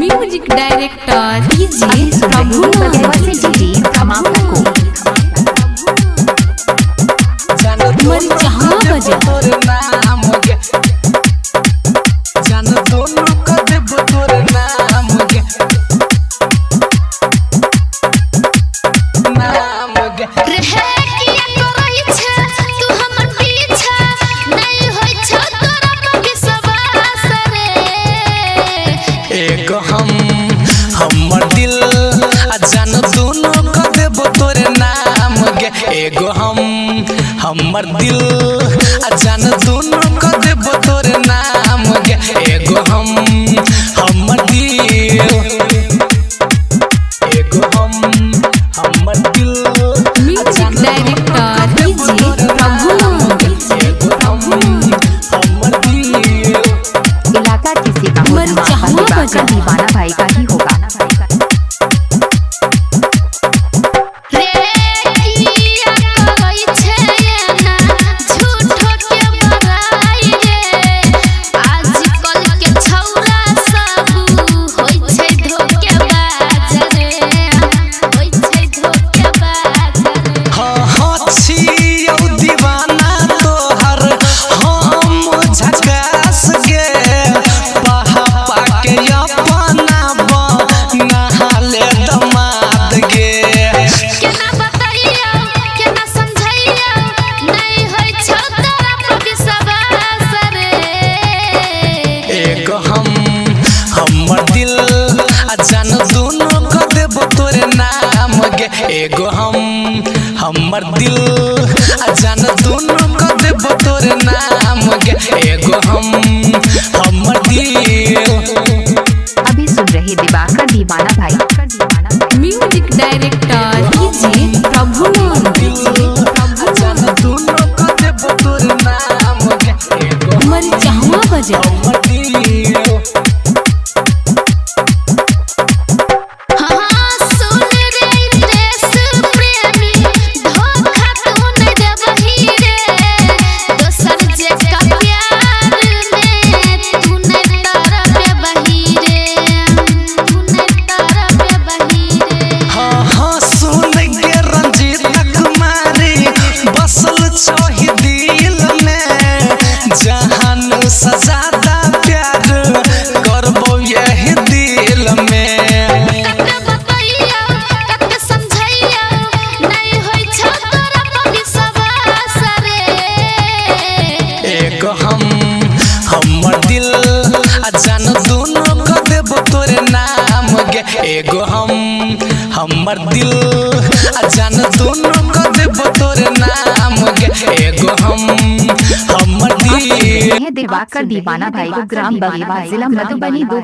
Music director DJ प्रभु मर जहाँ बजा जान दोनों का देव तोर नाम गे नाम गे रहे किया करई छ तू हमर पीछा नहीं होय छ तोरा कभी सवास रे एक हमर दिल जान दोनों का देव तोर नाम गे एगो हमर दिल जान दोनों का देव तोर नाम गे एगो हमर दिल एगो हमर दिल म्यूजिक डायरेक्टर डीजे प्रभु एगो हमर दिल इलाका किसी का मर जहाँ बजा दीवाना भाई का ही होगा। रे किया करई छ ना झूठो के बड़ाई रे आजकल के छौरा सब होय छै धोखेबाज रे होय छै धोखेबाज रे हाँ छियौ दीवाना तोहर हम झकास गे पहा के अपना नहाले दमाद गे केना बताइयो केना समझाइयो नहीं होय छ तोरा पर विश्वास रे एक हमर दिल जान दोनों का देव तोर नाम गे एगो हमर दिल जान दोनों का देव तोर नाम गे एगो हमर दिल अभी सुन रहे दिवाकर दीवाना भाई। म्यूजिक डायरेक्टर डीजे प्रभु जान दोनों का देव तोर नाम गे एगो मर जहाँ बजा हमर दिल हां सुन रे देश प्रेमी धोखा तू नहीं देबही रे दोसर जे का प्यार में तू नहीं तरफे बही रे तू नहीं तरफे बही रे हाँ सुन के रंजीत कुमारी बसल छोही दिल में जहान सजादा प्यार करबो यही दिल में कते बताइयो कते समझाइयो नहीं होय छ तोरा पर विश्वास रे एक हमर दिल जान दोनों का देव तोर नाम गे एगो हमर दिल जान दोनों का देव तोर नाम गे एगो हमर दिल दिवाकर दीवाना भाई को ग्राम बगीवा जिला मधुबनी 2